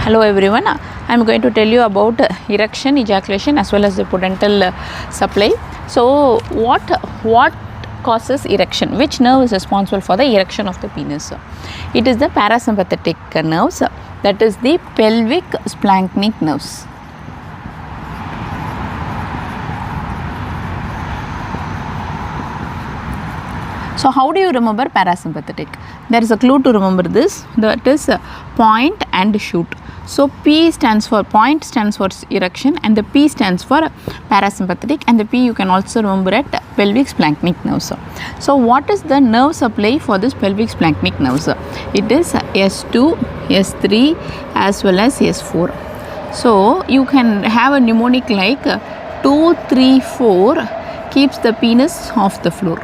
Hello everyone, I am going to tell you about erection, ejaculation as well as the pudental supply. So what causes erection? Which nerve is responsible for the erection of the penis? It is the parasympathetic nerves, that is the pelvic splanchnic nerves. So how do you remember parasympathetic? There is a clue to remember this, that is point and shoot. So P stands for point, stands for erection, and the P stands for parasympathetic, and the P you can also remember at pelvic splanchnic nerves. So what is the nerve supply for this pelvic splanchnic nerves? It is S2, S3 as well as S4. So you can have a mnemonic like 2, 3, 4 keeps the penis off the floor.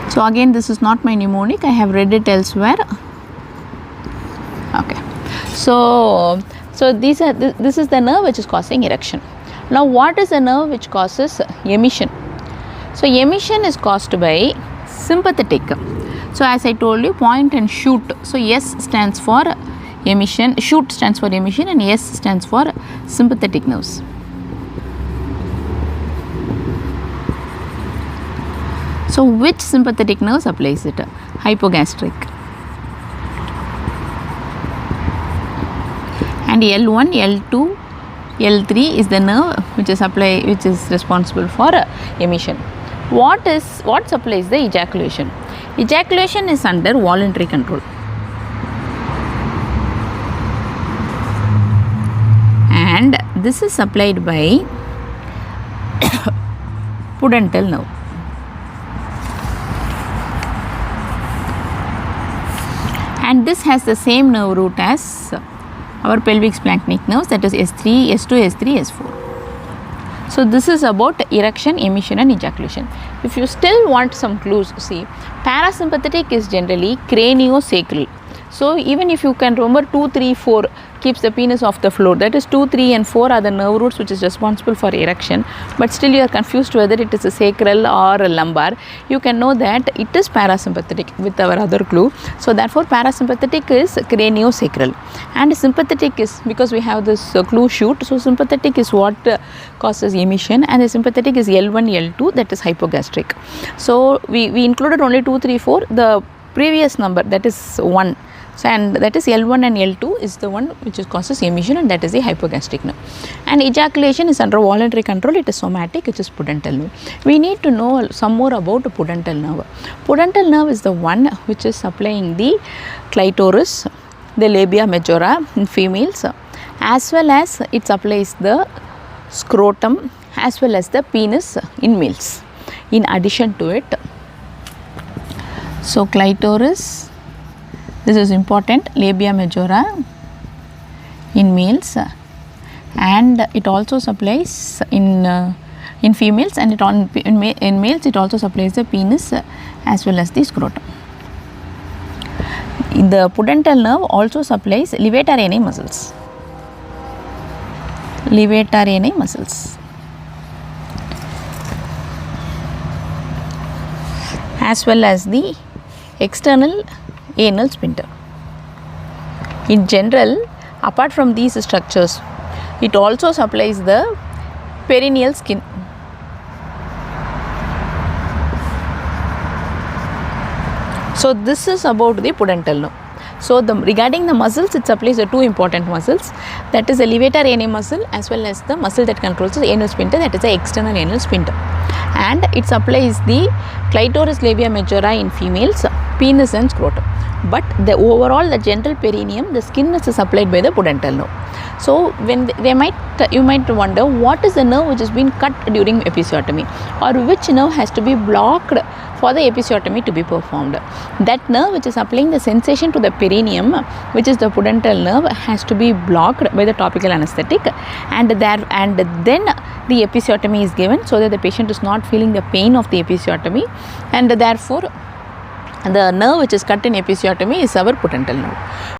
So again, this is not my mnemonic, I have read it elsewhere. Okay. So this is the nerve which is causing erection. Now what is the nerve which causes emission? So emission is caused by sympathetic. So as I told you, point and shoot. So S stands for emission, shoot stands for emission, and S stands for sympathetic nerves. So which sympathetic nerve supplies it? Hypogastric. And L1, L2, L3 is the nerve which is responsible for emission. What supplies the ejaculation? Ejaculation is under voluntary control. And this is supplied by pudental nerve. And this has the same nerve root as our pelvic splanchnic nerves, that is S3, S2, S3, S4. So this is about erection, emission and ejaculation. If you still want some clues, see, parasympathetic is generally craniosacral. So even if you can remember 2, 3, 4 keeps the penis off the floor, that is 2, 3 and 4 are the nerve roots which is responsible for erection, but still you are confused whether it is a sacral or a lumbar, you can know that it is parasympathetic with our other clue. So therefore parasympathetic is craniosacral, and sympathetic is, because we have this clue shoot, so sympathetic is what causes emission, and the sympathetic is L1, L2, that is hypogastric. So we included only 2, 3, 4, the previous number, that is 1. So, and that is L1 and L2 is the one which causes emission, and that is the hypogastric nerve. And ejaculation is under voluntary control, it is somatic, which is pudental nerve. We need to know some more about pudental nerve. Pudental nerve is the one which is supplying the clitoris, the labia majora in females, as well as it supplies the scrotum as well as the penis in males. In addition to it, so clitoris, this is important, labia majora in males, and it also supplies in females, and in males it also supplies the penis as well as the scrotum. The pudental nerve also supplies levator ani muscles. Levator ani muscles, as well as the external anal sphincter. In general, apart from these structures, it also supplies the perineal skin. So this is about the pudental nerve. So regarding the muscles, it supplies the two important muscles, that is the levator ani muscle as well as the muscle that controls the anal sphincter, that is the external anal sphincter. And it supplies the clitoris, labia majora in females, penis and scrotum. But the overall, the general perineum, the skin is supplied by the pudental nerve. So when you might wonder what is the nerve which has been cut during episiotomy, or which nerve has to be blocked for the episiotomy to be performed. That nerve which is supplying the sensation to the perineum, which is the pudental nerve, has to be blocked by the topical anesthetic, and then the episiotomy is given so that the patient is not feeling the pain of the episiotomy, and therefore the nerve which is cut in episiotomy is our pudental nerve.